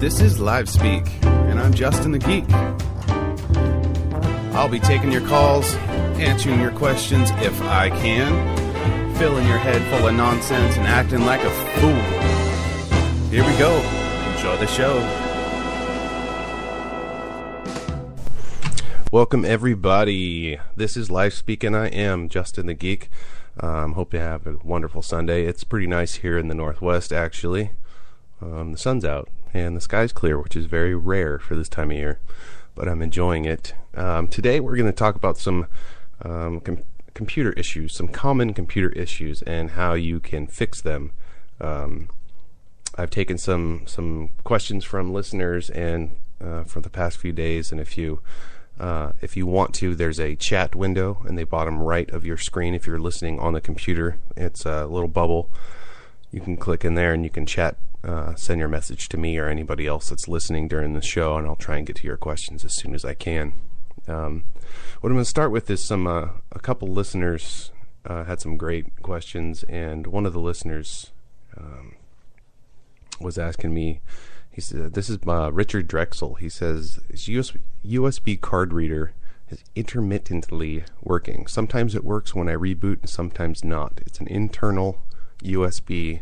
This is Live Speak, and I'm Justin the Geek. I'll be taking your calls, answering your questions if I can, filling your head full of nonsense and acting like a fool. Here we go. Enjoy the show. Welcome, everybody. This is Live Speak, and I am Justin the Geek. Hope you have a wonderful Sunday. It's pretty nice here in the Northwest, actually. The sun's out, and the sky's clear, which is very rare for this time of year, but I'm enjoying it. Today, we're going to talk about some computer issues, some common computer issues, and how you can fix them. I've taken some questions from listeners and for the past few days, and if you want to, there's a chat window in the bottom right of your screen. If you're listening on the computer, it's a little bubble. You can click in there and you can chat, send your message to me or anybody else that's listening during the show, and I'll try and get to your questions as soon as I can. What I'm going to start with is a couple listeners had some great questions, and one of the listeners was asking me. He said, this is Richard Drexel. He says, his USB card reader is intermittently working. Sometimes it works when I reboot and sometimes not. It's an internal USB,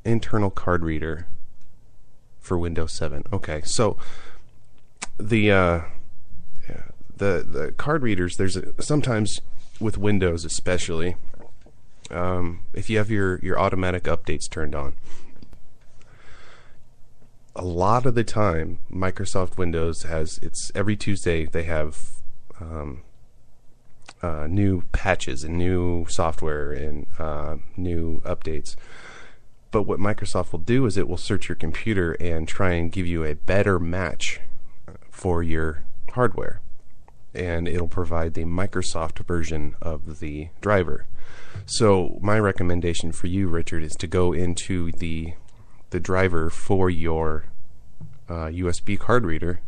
internal card reader for Windows 7. Okay, so the card readers, there's sometimes with Windows especially, if you have your automatic updates turned on, a lot of the time, Microsoft Windows it's every Tuesday they have new patches and new software and new updates. But what Microsoft will do is it will search your computer and try and give you a better match for your hardware. And it'll provide the Microsoft version of the driver. So my recommendation for you, Richard, is to go into the driver for your USB card reader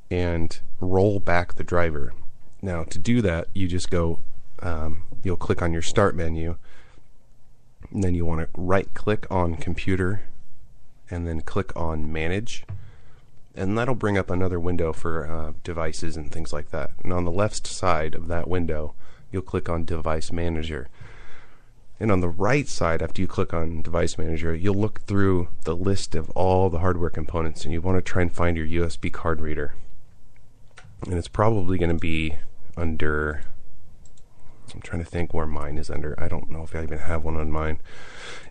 and roll back the driver. Now, to do that, you just go, you'll click on your start menu, and then you want to right click on computer and then click on manage, and that'll bring up another window for devices and things like that. And on the left side of that window, you'll click on device manager. And on the right side, after you click on Device Manager, you'll look through the list of all the hardware components, and you want to try and find your USB card reader. And it's probably going to be under, I'm trying to think where mine is under. I don't know if I even have one on mine.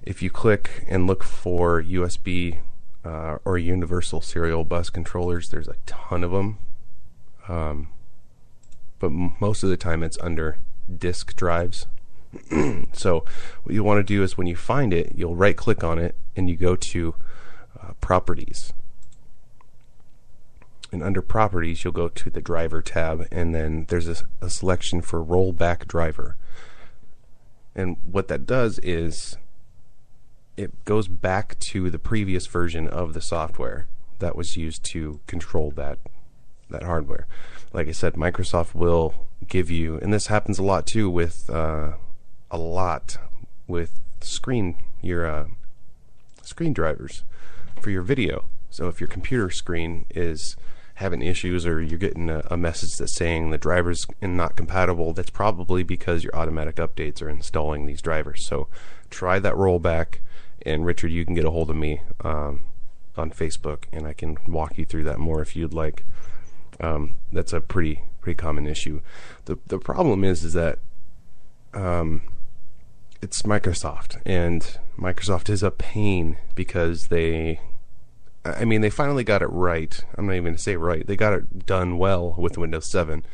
If you click and look for USB or Universal Serial Bus Controllers, there's a ton of them. But most of the time it's under disk drives. So what you want to do is when you find it, you'll right click on it and you go to properties, and under properties you'll go to the driver tab, and then there's a selection for rollback driver. And what that does is it goes back to the previous version of the software that was used to control that hardware. Like I said, Microsoft will give you, and this happens a lot too with screen drivers for your video. So if your computer screen is having issues, or you're getting a message that's saying the driver's not compatible, that's probably because your automatic updates are installing these drivers. So try that rollback, and Richard, you can get a hold of me on Facebook, and I can walk you through that more if you'd like. That's a pretty common issue. The problem is that it's Microsoft, and Microsoft is a pain because they finally got it right. I'm not even going to say right. They got it done well with Windows 7.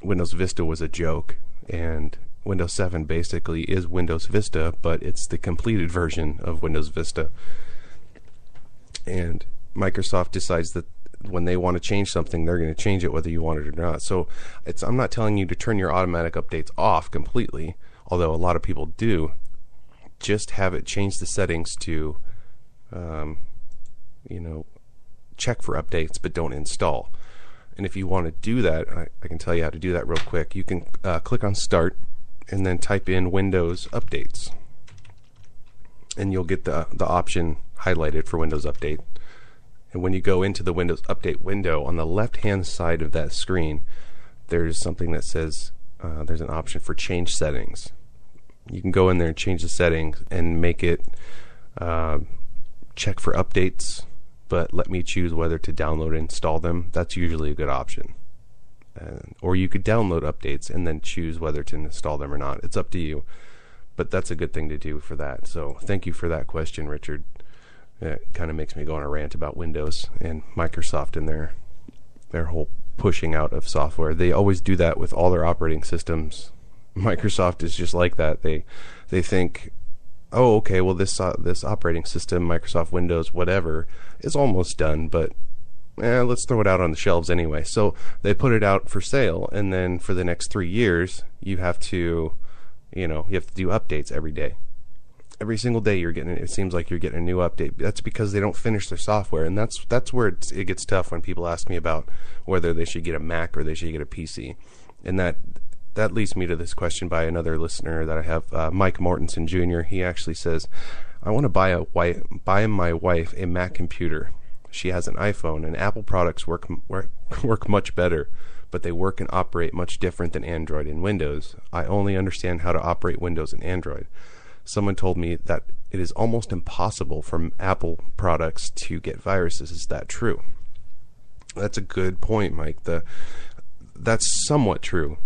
Windows Vista was a joke, and Windows 7 basically is Windows Vista, but it's the completed version of Windows Vista. And Microsoft decides that when they want to change something, they're going to change it whether you want it or not. So I'm not telling you to turn your automatic updates off completely, although a lot of people do. Just have it change the settings to check for updates but don't install. And if you want to do that, I can tell you how to do that real quick. You can click on Start and then type in Windows Updates, and you'll get the option highlighted for Windows Update. And when you go into the Windows Update window, on the left-hand side of that screen, there's something that says there's an option for change settings. You can go in there and change the settings and make it check for updates, but let me choose whether to download and install them. That's usually a good option. Or you could download updates and then choose whether to install them or not. It's up to you. But that's a good thing to do for that. So thank you for that question, Richard. It kind of makes me go on a rant about Windows and Microsoft and their whole pushing out of software. They always do that with all their operating systems. Microsoft is just like that. They think, oh, okay, well this operating system, Microsoft Windows, whatever, is almost done, but let's throw it out on the shelves anyway. So they put it out for sale, and then for the next 3 years, you have to do updates every day. Every single day it seems like you're getting a new update. That's because they don't finish their software, and that's where it gets tough when people ask me about whether they should get a Mac or they should get a PC. And that leads me to this question by another listener that I have, Mike Mortensen Jr. He actually says, I want to buy my wife a Mac computer. She has an iPhone, and Apple products work much better, but they work and operate much different than Android and Windows. I only understand how to operate Windows and Android. Someone told me that it is almost impossible for Apple products to get viruses. Is that true? That's a good point, Mike. That's somewhat true.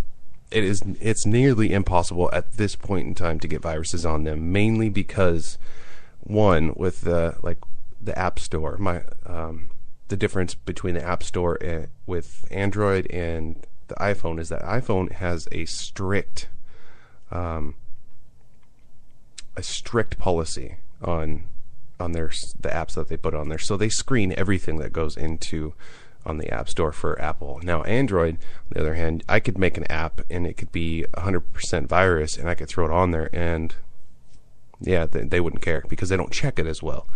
It's nearly impossible at this point in time to get viruses on them, mainly because, one, with the App Store, the difference between the App Store with Android and the iPhone is that iPhone has a strict policy on the apps that they put on there. So they screen everything that goes on the App Store for Apple. Now Android, on the other hand, I could make an app and it could be 100% virus, and I could throw it on there, and they wouldn't care because they don't check it as well.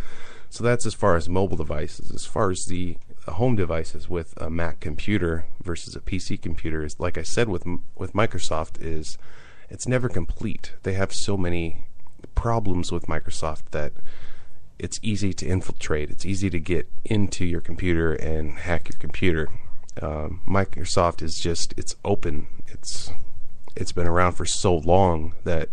So that's as far as mobile devices. As far as the home devices with a Mac computer versus a PC computer, is like I said with Microsoft, is it's never complete. They have so many problems with Microsoft that it's easy to infiltrate. It's easy to get into your computer and hack your computer. Microsoft is it's open. It's been around for so long that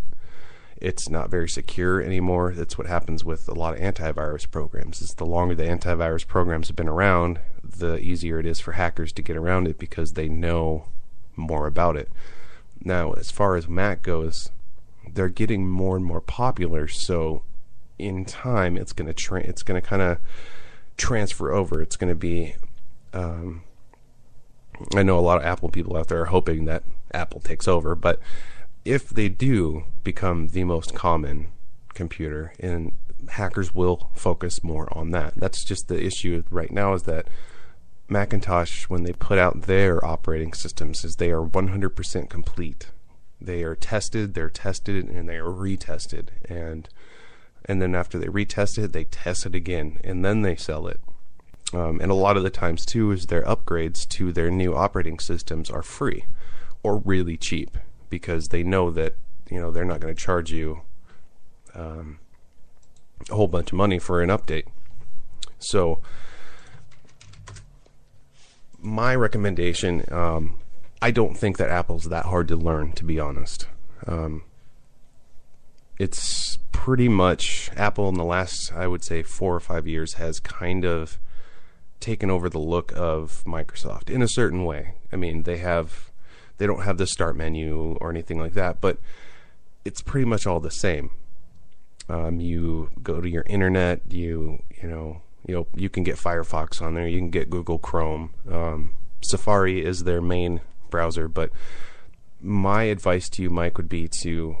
it's not very secure anymore. That's what happens with a lot of antivirus programs. Is the longer the antivirus programs have been around, the easier it is for hackers to get around it because they know more about it. Now, as far as Mac goes, they're getting more and more popular. So, in time, it's going to kind of transfer over. It's going to be. I know a lot of Apple people out there are hoping that Apple takes over, but if they do become the most common computer, and hackers will focus more on that. That's just the issue right now, is that Macintosh, when they put out their operating systems, is they are 100% complete. They are tested, and they are retested, and then after they retest it, they test it again, and then they sell it. And a lot of the times too, is their upgrades to their new operating systems are free or really cheap, because they know that they're not going to charge you a whole bunch of money for an update. So my recommendation, I don't think that Apple's that hard to learn, to be honest. It's pretty much Apple in the last, I would say, 4 or 5 years has kind of taken over the look of Microsoft in a certain way. I mean, they don't have the start menu or anything like that, but it's pretty much all the same. You go to your internet, you can get Firefox on there, you can get Google Chrome. Safari is their main browser, but my advice to you, Mike, would be to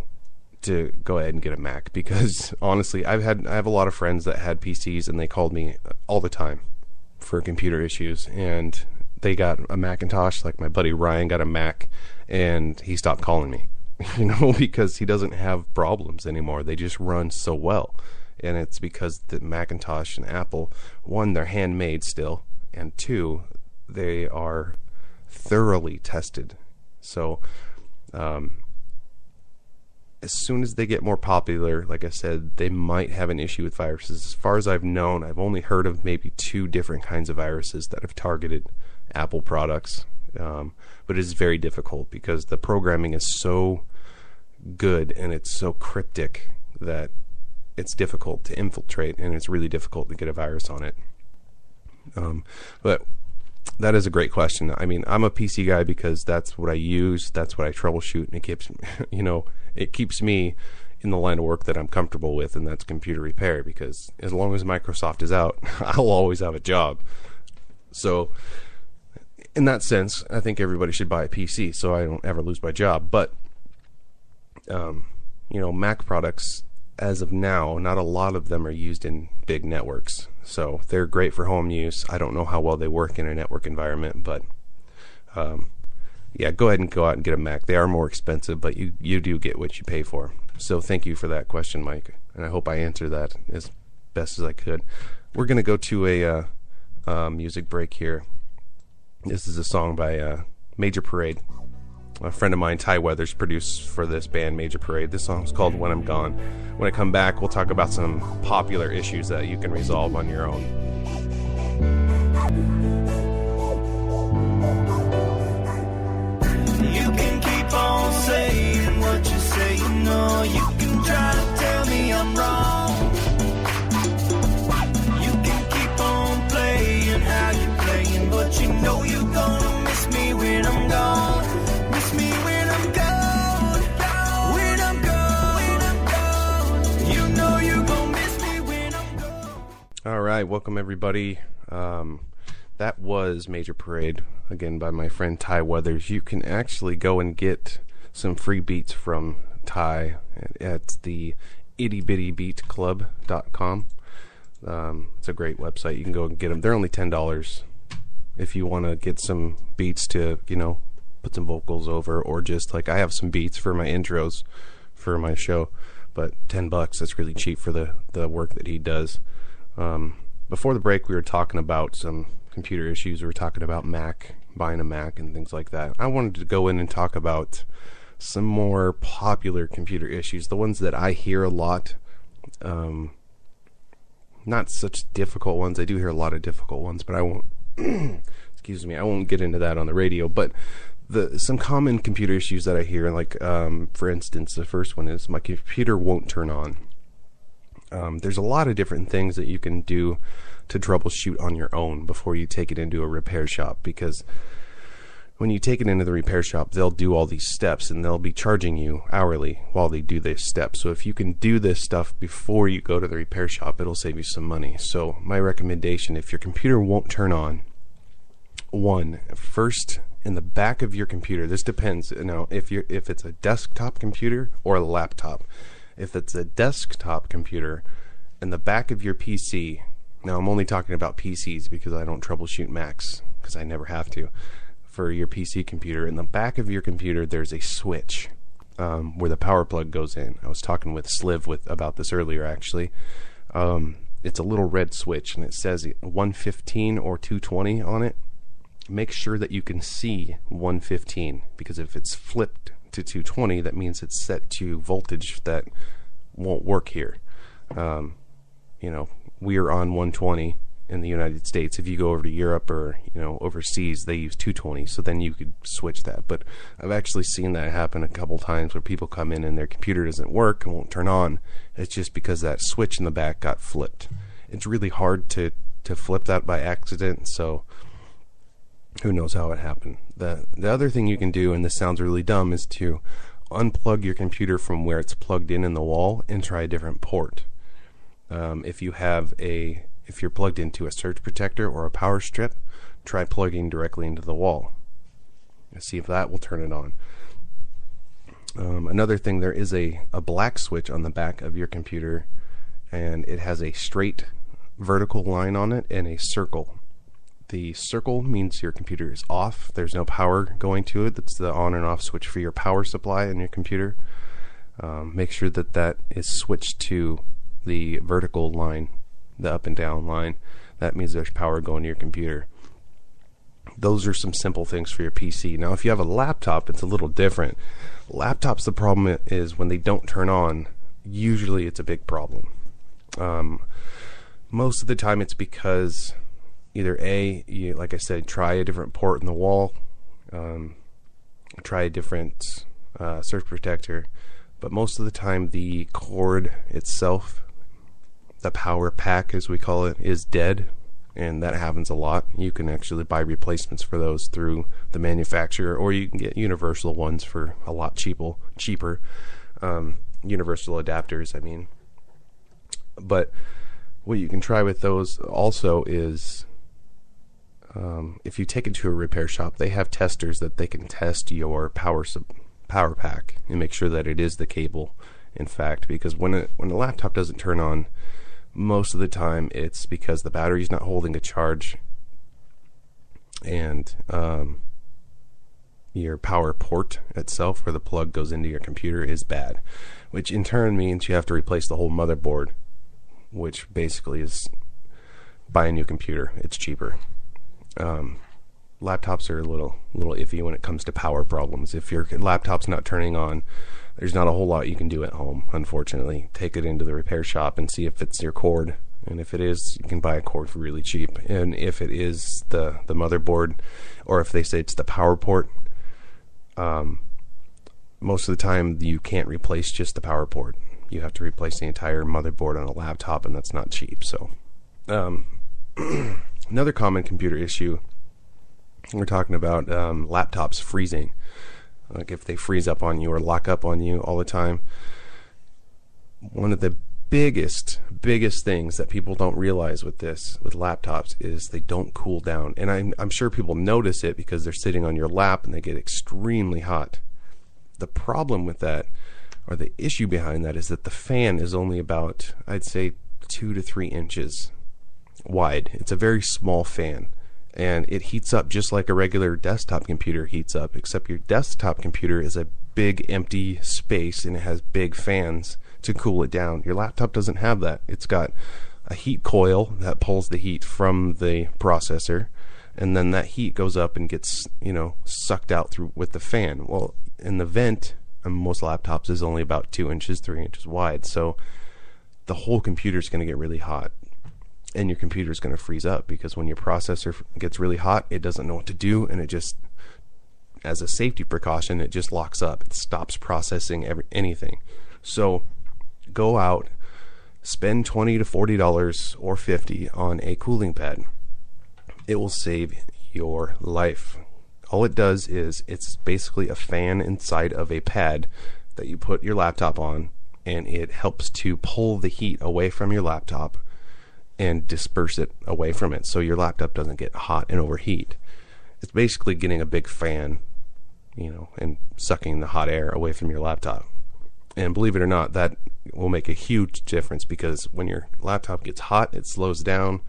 go ahead and get a Mac, because honestly, I have a lot of friends that had PCs and they called me all the time for computer issues, and they got a Macintosh. Like my buddy Ryan got a Mac and he stopped calling me, because he doesn't have problems anymore. They just run so well, and it's because the Macintosh and Apple, one, they're handmade still, and two, they are thoroughly tested. So as soon as they get more popular, like I said, they might have an issue with viruses. As far as I've known, I've only heard of maybe 2 different kinds of viruses that have targeted Apple products. But it is very difficult because the programming is so good and it's so cryptic that it's difficult to infiltrate, and it's really difficult to get a virus on it. But that is a great question. I mean, I'm a PC guy because that's what I use, that's what I troubleshoot, and it keeps, it keeps me in the line of work that I'm comfortable with, and that's computer repair, because as long as Microsoft is out, I'll always have a job. So in that sense, I think everybody should buy a PC so I don't ever lose my job. But Mac products, as of now, not a lot of them are used in big networks. So they're great for home use. I don't know how well they work in a network environment, but go ahead and go out and get a Mac. They are more expensive, but you do get what you pay for. So thank you for that question, Mike, and I hope I answered that as best as I could. We're going to go to a music break here. This is a song by Major Parade. A friend of mine, Ty Weathers, produced for this band, Major Parade. This song's called When I'm Gone. When I come back, we'll talk about some popular issues that you can resolve on your own. You can keep on saying what you say, you can try to tell me I'm wrong. You can keep on playing how you're playing, but you know you're gonna miss me when I'm gone. Miss me when I'm gone. When I'm gone. You know you're gonna miss me when I'm gone. All right, welcome everybody. That was Major Parade, again by my friend Ty Weathers. You can actually go and get some free beats from Ty at the ittybittybeatclub.com. It's a great website. You can go and get them. They're only $10 if you want to get some beats to, put some vocals over, or just like I have some beats for my intros for my show, but $10, that's really cheap for the work that he does. Before the break, we were talking about some computer issues. We were talking about buying a Mac and things like that. I wanted to go in and talk about some more popular computer issues, the ones that I hear a lot. Not such difficult ones. I do hear a lot of difficult ones, but I won't excuse me, I won't get into that on the radio. But some common computer issues that I hear, like for instance, the first one is my computer won't turn on. There's a lot of different things that you can do to troubleshoot on your own before you take it into a repair shop, because when you take it into the repair shop, they'll do all these steps and they'll be charging you hourly while they do this step. So if you can do this stuff before you go to the repair shop, it'll save you some money. So my recommendation, if your computer won't turn on, first in the back of your computer, this depends, if it's a desktop computer or a laptop. If it's a desktop computer, in the back of your PC, now I'm only talking about PCs because I don't troubleshoot Macs, because I never have to. For your PC computer, in the back of your computer, there's a switch where the power plug goes in. I was talking with Sliv about this earlier, actually. It's a little red switch, and it says 115 or 220 on it. Make sure that you can see 115, because if it's flipped to 220, that means it's set to voltage that won't work here. We are on 120 in the United States. If you go over to Europe or overseas, they use 220, so then you could switch that. But I've actually seen that happen a couple times where people come in and their computer doesn't work and won't turn on. It's just because that switch in the back got flipped. It's really hard to flip that by accident, so who knows how it happened. The other thing you can do, and this sounds really dumb, is to unplug your computer from where it's plugged in the wall and try a different port. If you're plugged into a surge protector or a power strip, try plugging directly into the wall and see if that will turn it on. Another thing, there is a black switch on the back of your computer, and it has a straight vertical line on it and a circle. The circle means your computer is off. There's no power going to it. That's the on and off switch for your power supply in your computer. Make sure that is switched to the vertical line, the up and down line. That means there's power going to your computer. Those are some simple things for your PC. Now, if you have a laptop, it's a little different. Laptops, the problem is when they don't turn on, usually it's a big problem. Most of the time it's because either you, like I said, try a different port in the wall, try a different surge protector, but most of the time the cord itself, the power pack as we call it, is dead, and that happens a lot. You can actually buy replacements for those through the manufacturer, or you can get universal ones for a lot cheaper. Universal adapters, I mean. But what you can try with those also is, if you take it to a repair shop, they have testers that they can test your power pack and make sure that it is the cable, in fact, because when a laptop doesn't turn on, most of the time it's because the battery's not holding a charge, and your power port itself, where the plug goes into your computer, is bad, which in turn means you have to replace the whole motherboard, which basically is buy a new computer. It's cheaper. Laptops are a little iffy when it comes to power problems. If your laptop's not turning on, there's not a whole lot you can do at home, unfortunately. Take it into the repair shop and see if it's your cord, and if it is, you can buy a cord for really cheap. And if it is the motherboard, or if they say it's the power port, most of the time you can't replace just the power port. You have to replace the entire motherboard on a laptop, and that's not cheap. So another common computer issue, we're talking about laptops freezing. Like if they freeze up on you or lock up on you all the time. One of the biggest things that people don't realize with laptops is they don't cool down. And I'm sure people notice it because they're sitting on your lap and they get extremely hot. The problem with that, or the issue behind that, is that the fan is only about, I'd say, 2 to 3 inches wide. It's a very small fan, and it heats up just like a regular desktop computer heats up, except your desktop computer is a big empty space and it has big fans to cool it down. Your laptop doesn't have that. It's got a heat coil that pulls the heat from the processor, and then that heat goes up and gets, sucked out through with the fan. Well, in the vent on most laptops is only about 2 inches, 3 inches wide, so the whole computer is going to get really hot, and your computer is going to freeze up, because when your processor gets really hot, it doesn't know what to do, and it just, as a safety precaution, it just locks up. It stops processing anything. So go out, spend $20 to $40 or $50 on a cooling pad. It will save your life. All it does is, it's basically a fan inside of a pad that you put your laptop on, and it helps to pull the heat away from your laptop and disperse it away from it, so your laptop doesn't get hot and overheat. It's basically getting a big fan, and sucking the hot air away from your laptop. And believe it or not, that will make a huge difference, because when your laptop gets hot, it slows down.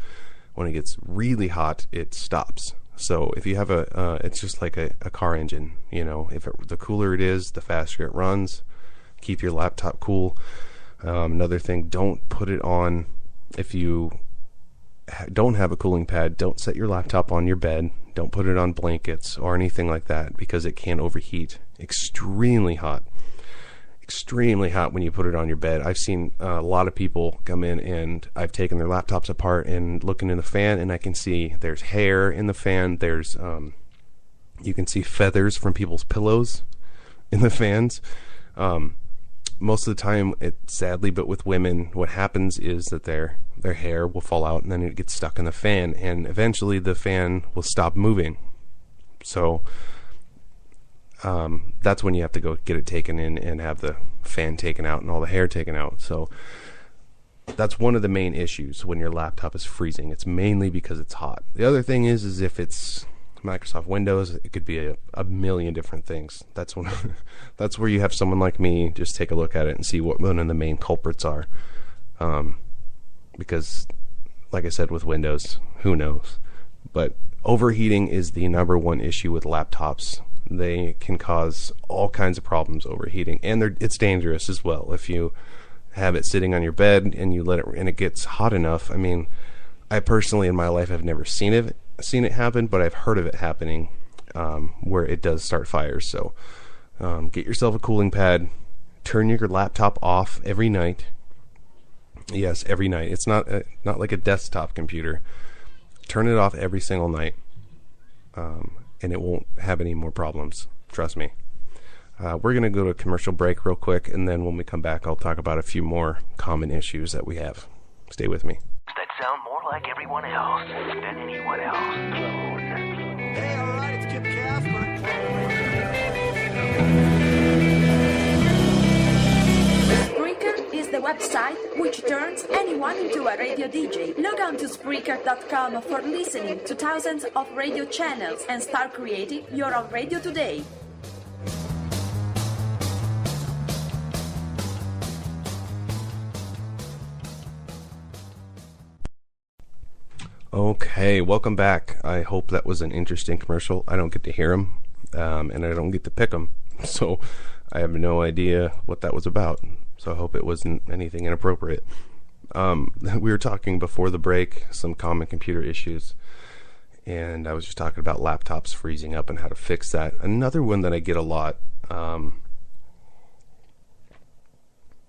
When it gets really hot, it stops. So if you have it's just like a car engine, the cooler it is, the faster it runs. Keep your laptop cool. Another thing, don't put it on, if you don't have a cooling pad, don't set your laptop on your bed. Don't put it on blankets or anything like that, because it can overheat. Extremely hot when you put it on your bed. I've seen a lot of people come in, and I've taken their laptops apart and looking in the fan, and I can see there's hair in the fan. There's you can see feathers from people's pillows in the fans. Most of the time, sadly, but with women, what happens is that their hair will fall out, and then it gets stuck in the fan, and eventually the fan will stop moving. So that's when you have to go get it taken in and have the fan taken out and all the hair taken out. So that's one of the main issues when your laptop is freezing. It's mainly because it's hot. The other thing is if it's Microsoft Windows, it could be a million different things. That's where you have someone like me just take a look at it and see what one of the main culprits are. Because, like I said, with Windows, who knows? But overheating is the number one issue with laptops. They can cause all kinds of problems overheating, and it's dangerous as well. If you have it sitting on your bed and you let it, and it gets hot enough. I mean, I personally in my life have never seen it, seen it happen, but I've heard of it happening where it does start fires. So get yourself a cooling pad. Turn your laptop off every night. Yes, every night. It's not like a desktop computer. Turn it off every single night, and it won't have any more problems. Trust me. We're going to go to a commercial break real quick, and then when we come back, I'll talk about a few more common issues that we have. Stay with me. That sound more like everyone else than anyone else. Hey, all right, it's Kip Casper. Spreaker is the website which turns anyone into a radio DJ. Log on to Spreaker.com for listening to thousands of radio channels and start creating your own radio today. Okay, welcome back. I hope that was an interesting commercial. I don't get to hear them, and I don't get to pick them, so I have no idea what that was about. So I hope it wasn't anything inappropriate. We were talking before the break, some common computer issues, and I was just talking about laptops freezing up and how to fix that. Another one that I get a lot,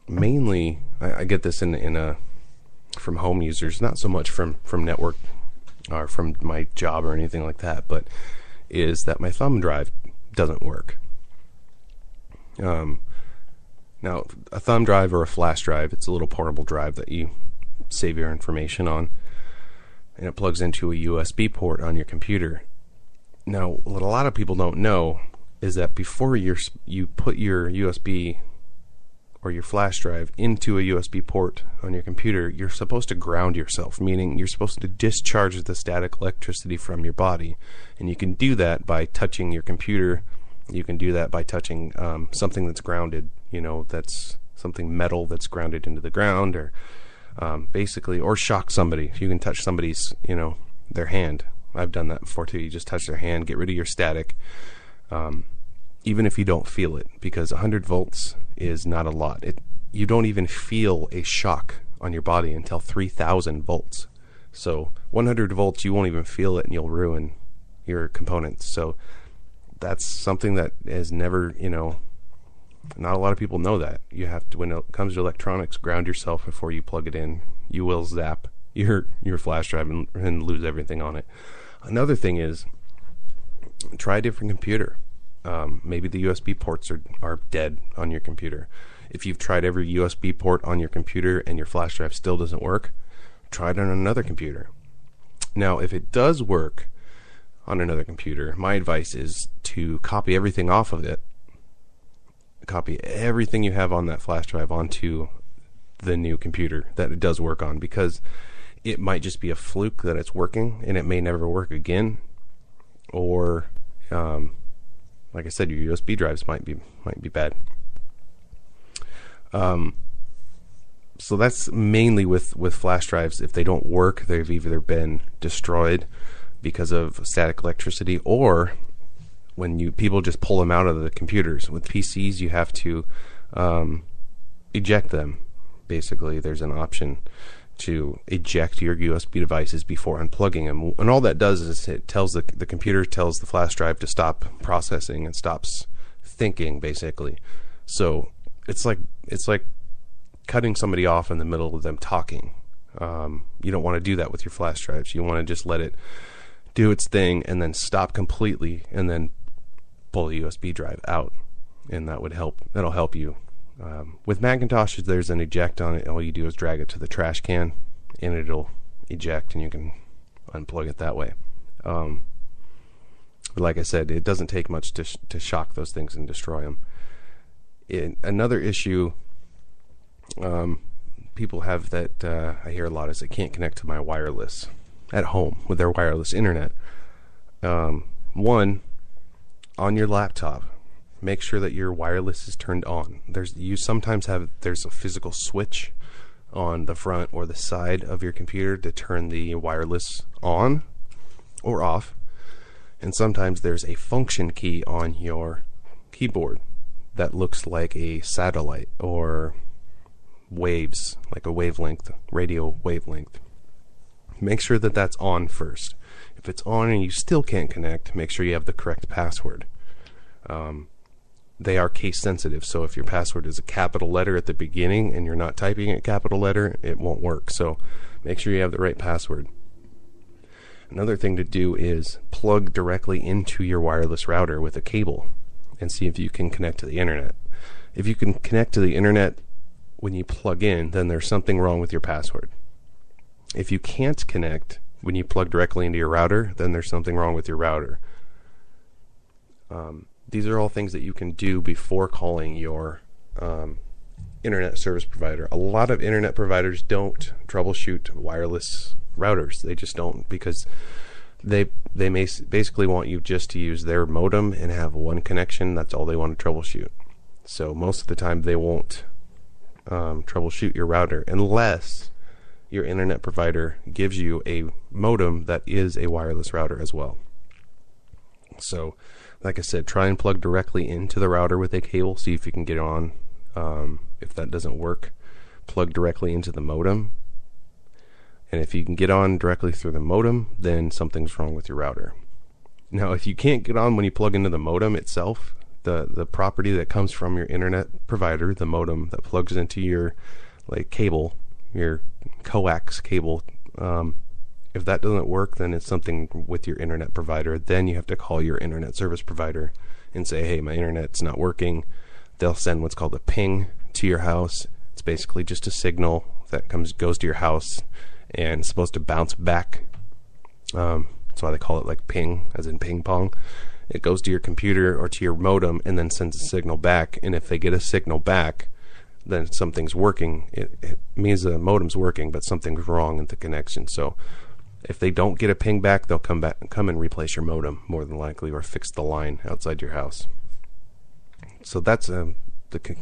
mainly I get this from home users, not so much from network or from my job or anything like that, but is that my thumb drive doesn't work. Now, a thumb drive or a flash drive, it's a little portable drive that you save your information on, and it plugs into a USB port on your computer. Now, what a lot of people don't know is that before you put your USB or your flash drive into a USB port on your computer, you're supposed to ground yourself, meaning you're supposed to discharge the static electricity from your body. And you can do that by touching your computer. You can do that by touching something that's grounded, that's something metal that's grounded into the ground, or basically, or shock somebody. You can touch somebody's, their hand. I've done that before too. You just touch their hand, get rid of your static, even if you don't feel it, because 100 volts is not a lot. You don't even feel a shock on your body until 3,000 volts. So 100 volts, you won't even feel it, and you'll ruin your components. So that's something that is never, not a lot of people know that. You have to, when it comes to electronics, ground yourself before you plug it in. You will zap your flash drive and lose everything on it. Another thing is, try a different computer. Maybe the USB ports are dead on your computer. If you've tried every USB port on your computer and your flash drive still doesn't work, try it on another computer. Now, if it does work on another computer, my advice is to copy everything off of it. Copy everything you have on that flash drive onto the new computer that it does work on, because it might just be a fluke that it's working and it may never work again. Or like I said, your USB drives might be bad. So that's mainly with flash drives. If they don't work, they've either been destroyed because of static electricity, or when people just pull them out of the computers. With PCs, you have to eject them. Basically, there's an option to eject your USB devices before unplugging them, and all that does is it tells the computer tells the flash drive to stop processing and stops thinking, basically. So it's like cutting somebody off in the middle of them talking. You don't want to do that with your flash drives. You want to just let it do its thing and then stop completely, and then pull the USB drive out, and that'll help you. With Macintosh, there's an eject on it. All you do is drag it to the trash can, and it'll eject, and you can unplug it that way. Like I said, it doesn't take much to shock those things and destroy them. Another issue people have that I hear a lot is they can't connect to my wireless at home with their wireless internet. One, on your laptop, make sure that your wireless is turned on. There's a physical switch on the front or the side of your computer to turn the wireless on or off. And sometimes there's a function key on your keyboard that looks like a satellite or waves, like a wavelength, radio wavelength. Make sure that that's on first. If it's on and you still can't connect, make sure you have the correct password. They are case sensitive, so if your password is a capital letter at the beginning and you're not typing a capital letter, it won't work. So make sure you have the right password. Another thing to do is plug directly into your wireless router with a cable and see if you can connect to the internet. If you can connect to the internet when you plug in, then there's something wrong with your password. If you can't connect when you plug directly into your router, then there's something wrong with your router. These are all things that you can do before calling your internet service provider. A lot of internet providers don't troubleshoot wireless routers. They just don't, because they may basically want you just to use their modem and have one connection. That's all they want to troubleshoot. So most of the time they won't troubleshoot your router unless your internet provider gives you a modem that is a wireless router as well. So like I said, try and plug directly into the router with a cable, see if you can get on. If that doesn't work, plug directly into the modem. And if you can get on directly through the modem, then something's wrong with your router. Now, if you can't get on when you plug into the modem itself, the property that comes from your internet provider, the modem that plugs into your cable, your coax cable, if that doesn't work, then it's something with your internet provider. Then you have to call your internet service provider and say, hey, my internet's not working. They'll send what's called a ping to your house. It's basically just a signal that goes to your house and it's supposed to bounce back. That's why they call it ping, as in ping pong. It goes to your computer or to your modem and then sends a signal back. And if they get a signal back, then something's working. It means the modem's working, but something's wrong in the connection. So if they don't get a ping back, they'll come and replace your modem, more than likely, or fix the line outside your house. So that's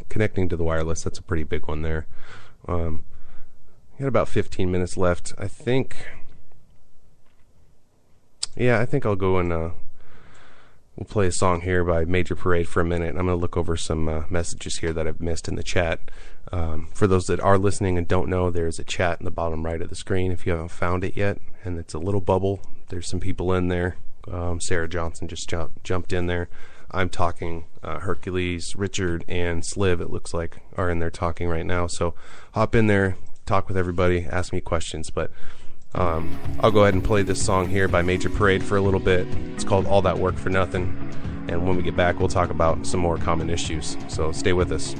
connecting to the wireless. That's a pretty big one there. Got about 15 minutes left. I think I'll go and we'll play a song here by Major Parade for a minute. I'm going to look over some messages here that I've missed in the chat. For those that are listening and don't know, there's a chat in the bottom right of the screen if you haven't found it yet, and it's a little bubble. There's some people in there. Sarah Johnson just jumped in there. I'm talking. Hercules, Richard, and Sliv, it looks like, are in there talking right now. So hop in there, talk with everybody, ask me questions. But I'll go ahead and play this song here by Major Parade for a little bit. It's called All That Work for Nothing. And when we get back, we'll talk about some more common issues. So stay with us.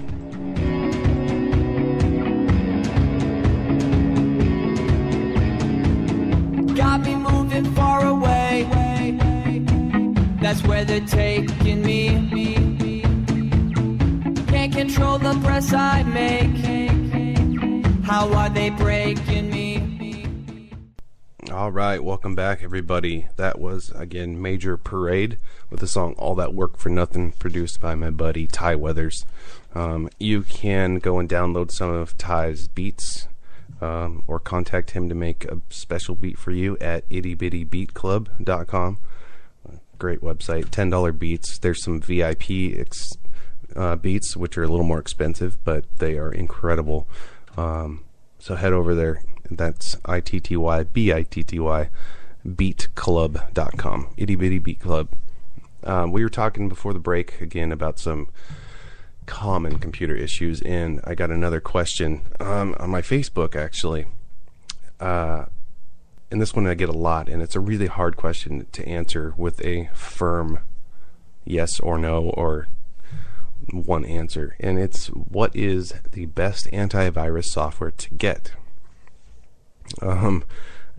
Got me moving far away. That's where they're taking me. Can't control the press I make. How are they breaking me? All right, welcome back, everybody. That was, again, Major Parade with the song All That Work for Nothing, produced by my buddy Ty Weathers. You can go and download some of Ty's beats, or contact him to make a special beat for you at ittybittybeatclub.com. Great website, $10 beats. There's some VIP beats, which are a little more expensive, but they are incredible. So head over there. That's ITTYBITTY beatclub.com. Itty Bitty Beat Club. We were talking before the break again about some common computer issues, and I got another question on my Facebook, actually. And this one I get a lot, and it's a really hard question to answer with a firm yes or no or one answer. And it's, what is the best antivirus software to get?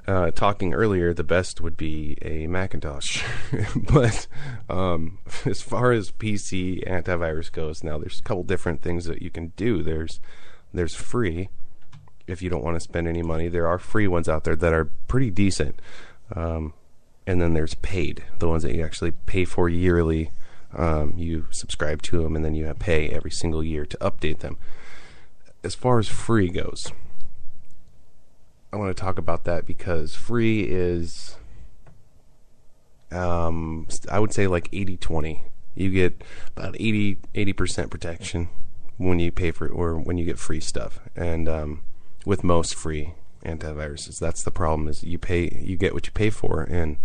Talking earlier, the best would be a Macintosh. But as far as PC antivirus goes, now there's a couple different things that you can do. There's free. If you don't want to spend any money, there are free ones out there that are pretty decent. And then there's paid, the ones that you actually pay for yearly. You subscribe to them, and then you pay every single year to update them. As far as free goes, I want to talk about that because free is, I would say like 80-20. You get about 80% protection when you pay for it, or when you get free stuff. And with most free, antiviruses. That's the problem, is you get what you pay for. And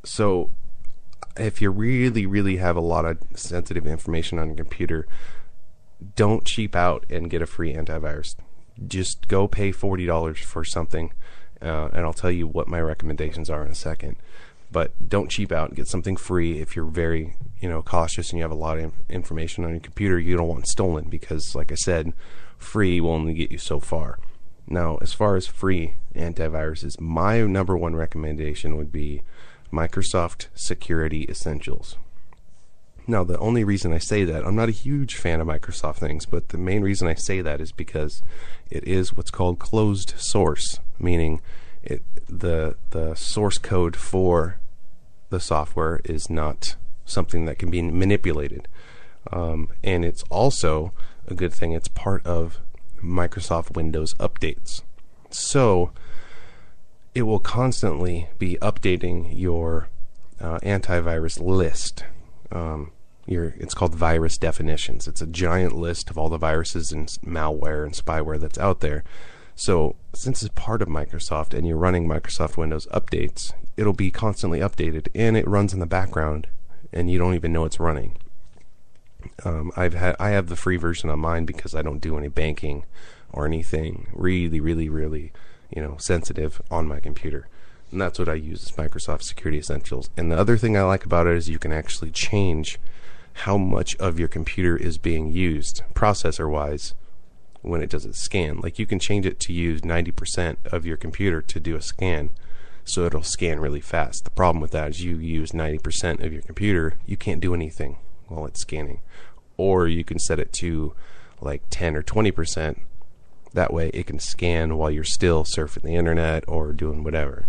so if you really have a lot of sensitive information on your computer, don't cheap out and get a free antivirus. Just go pay $40 for something, and I'll tell you what my recommendations are in a second. But don't cheap out and get something free if you're very, cautious and you have a lot of information on your computer you don't want stolen, because, like I said, free will only get you so far. Now, as far as free antiviruses, my number one recommendation would be Microsoft Security Essentials. Now, the only reason I say that, I'm not a huge fan of Microsoft things, but the main reason I say that is because it is what's called closed source, meaning the source code for the software is not something that can be manipulated. And it's also a good thing, it's part of Microsoft Windows updates. So it will constantly be updating your antivirus list. It's called virus definitions. It's a giant list of all the viruses and malware and spyware that's out there. So since it's part of Microsoft and you're running Microsoft Windows updates, it'll be constantly updated, and it runs in the background and you don't even know it's running. I have the free version on mine because I don't do any banking or anything really sensitive on my computer. And that's what I use, is Microsoft Security Essentials. And the other thing I like about it is you can actually change how much of your computer is being used processor-wise when it does a scan. Like, you can change it to use 90% of your computer to do a scan, so it'll scan really fast. The problem with that is you use 90% of your computer, you can't do anything while it's scanning. Or you can set it to like 10 or 20%. That way it can scan while you're still surfing the internet or doing whatever.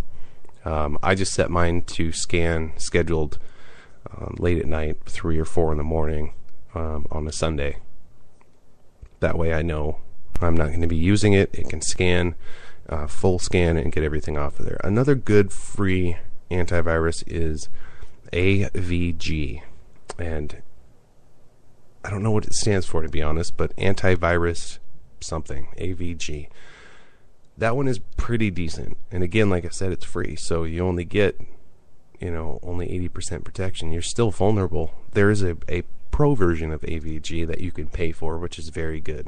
I just set mine to scan scheduled late at night, 3 or 4 in the morning on a Sunday. That way I know I'm not going to be using it. It can scan, full scan, and get everything off of there. Another good free antivirus is AVG. And I don't know what it stands for, to be honest, but antivirus something, AVG. That one is pretty decent. And again, like I said, it's free, so you only get, only 80% protection. You're still vulnerable. There is a pro version of AVG that you can pay for, which is very good.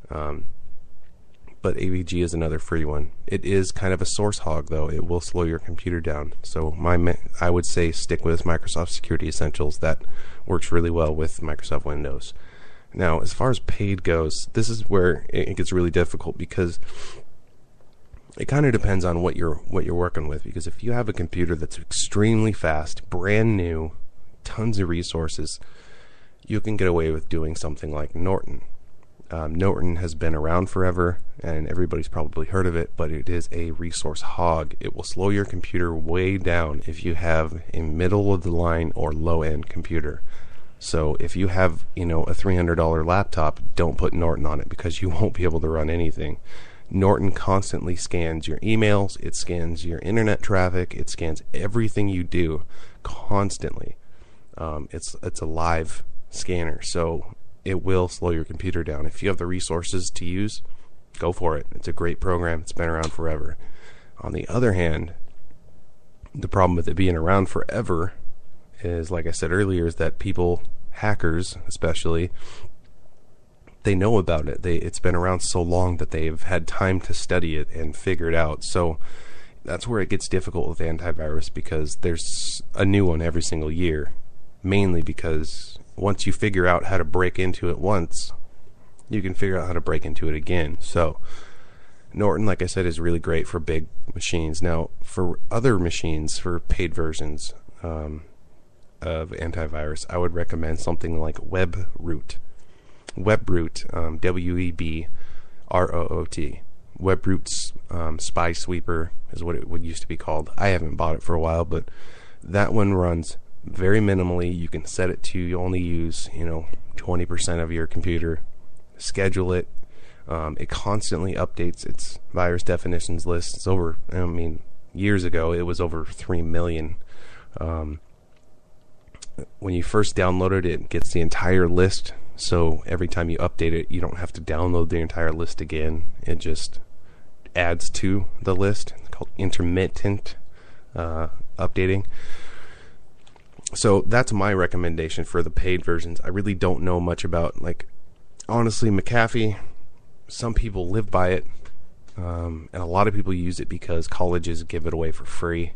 But AVG is another free one. It is kind of a source hog, though. It will slow your computer down. So I would say stick with Microsoft Security Essentials. That works really well with Microsoft Windows. Now, as far as paid goes, this is where it gets really difficult, because it kind of depends on what you're working with. Because if you have a computer that's extremely fast, brand new, tons of resources, you can get away with doing something like Norton. Norton has been around forever, and everybody's probably heard of it, but it is a resource hog. It will slow your computer way down if you have a middle-of-the-line or low-end computer. So if you have, a $300 laptop, don't put Norton on it, because you won't be able to run anything. Norton constantly scans your emails, it scans your internet traffic, it scans everything you do constantly. It's a live scanner, so it will slow your computer down. If you have the resources to use, go for it. It's a great program. It's been around forever. On the other hand, the problem with it being around forever is, like I said earlier, is that people, hackers especially, they know about it. It's been around so long that they've had time to study it and figure it out. So that's where it gets difficult with antivirus, because there's a new one every single year, mainly because once you figure out how to break into it once, you can figure out how to break into it again. So Norton, like I said, is really great for big machines. Now, for other machines, for paid versions of antivirus, I would recommend something like WebRoot. WebRoot, WEBROOT. WebRoot's Spy Sweeper is what it would used to be called. I haven't bought it for a while, but that one runs very minimally. You can set it to, you only use 20% of your computer. Schedule it. It constantly updates its virus definitions list. It's over, years ago it was over 3 million. When you first download it, it gets the entire list, so every time you update it, you don't have to download the entire list again. It adds to the list. It's called intermittent updating. So that's my recommendation for the paid versions. I really don't know much about, like, honestly, McAfee, some people live by it, and a lot of people use it because colleges give it away for free.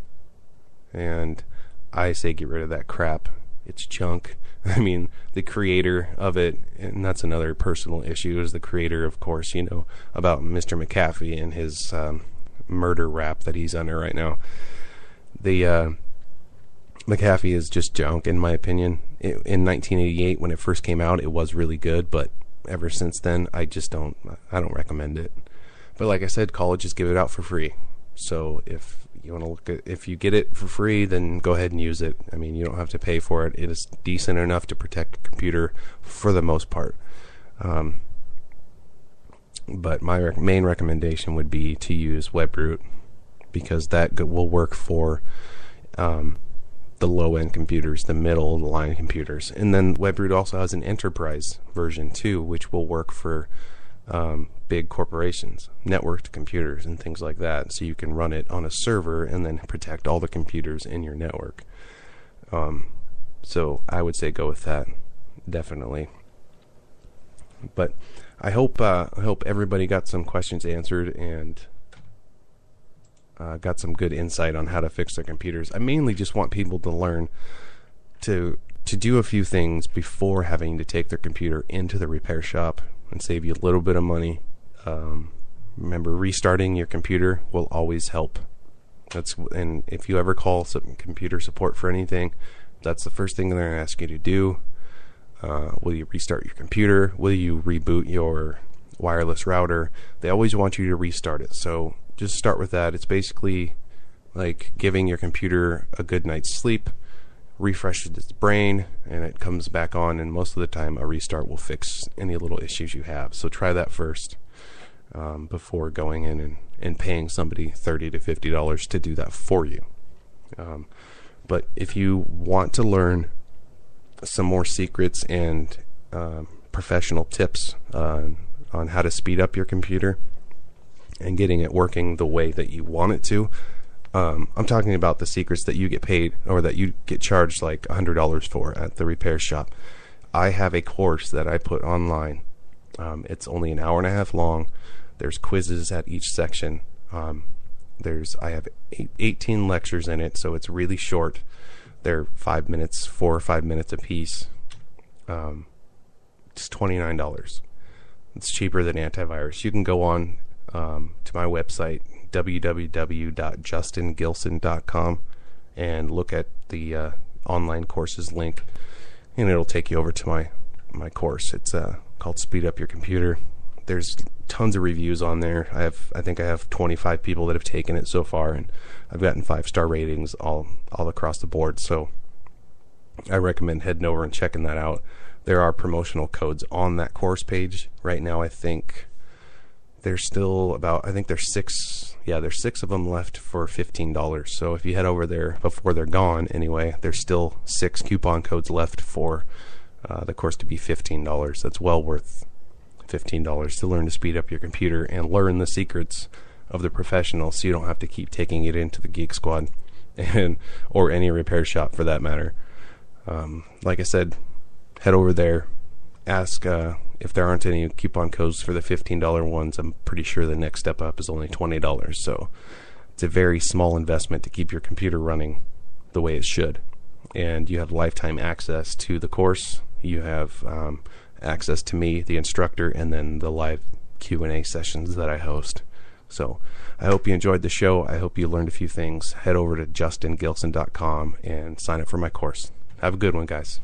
And I say get rid of that crap. It's junk. I mean, the creator of it, and that's another personal issue, is the creator, of course, you know, about Mr. McAfee and his murder rap that he's under right now. The McAfee is just junk, in my opinion. In 1988, when it first came out, it was really good, but ever since then, I don't recommend it. But like I said, colleges give it out for free. So if you want to look at, if you get it for free, then go ahead and use it. I mean, you don't have to pay for it. It is decent enough to protect your computer for the most part. But my main recommendation would be to use WebRoot, because that will work for the low-end computers, the middle-of-the-line computers. And then WebRoot also has an enterprise version too, which will work for big corporations, networked computers and things like that. So you can run it on a server and then protect all the computers in your network. So I would say go with that, definitely. But I hope everybody got some questions answered and got some good insight on how to fix their computers. I mainly just want people to learn to do a few things before having to take their computer into the repair shop and save you a little bit of money. Remember, restarting your computer will always help. And if you ever call some computer support for anything, that's the first thing they're going to ask you to do. Will you restart your computer? Will you reboot your wireless router? They always want you to restart it. So just start with that. It's basically like giving your computer a good night's sleep, refreshes its brain, and it comes back on, and most of the time a restart will fix any little issues you have. So try that first before going in and paying somebody $30 to $50 to do that for you. But if you want to learn some more secrets and professional tips on how to speed up your computer and getting it working the way that you want it to, I'm talking about the secrets that you get paid or that you get charged like $100 for at the repair shop. I have a course that I put online. It's only an hour and a half long. There's quizzes at each section. I have 18 lectures in it, so it's really short. They're 4 or 5 minutes a piece. It's $29. It's cheaper than antivirus. You can go on to my website, www.justingilson.com, and look at the online courses link, and it'll take you over to my course. It's called Speed Up Your Computer. There's tons of reviews on there. I think I have 25 people that have taken it so far, and I've gotten 5-star ratings all across the board. So I recommend heading over and checking that out. There are promotional codes on that course page right now. I think there's still there's 6 of them left for $15. So if you head over there before they're gone anyway, there's still 6 coupon codes left for the course to be $15. That's well worth $15 to learn to speed up your computer and learn the secrets of the professional, so you don't have to keep taking it into the Geek Squad or any repair shop for that matter. Like I said, head over there, ask if there aren't any coupon codes for the $15 ones. I'm pretty sure the next step up is only $20, so it's a very small investment to keep your computer running the way it should. And you have lifetime access to the course. You have access to me, the instructor, and then the live Q&A sessions that I host. So I hope you enjoyed the show. I hope you learned a few things. Head over to justingilson.com and sign up for my course. Have a good one, guys.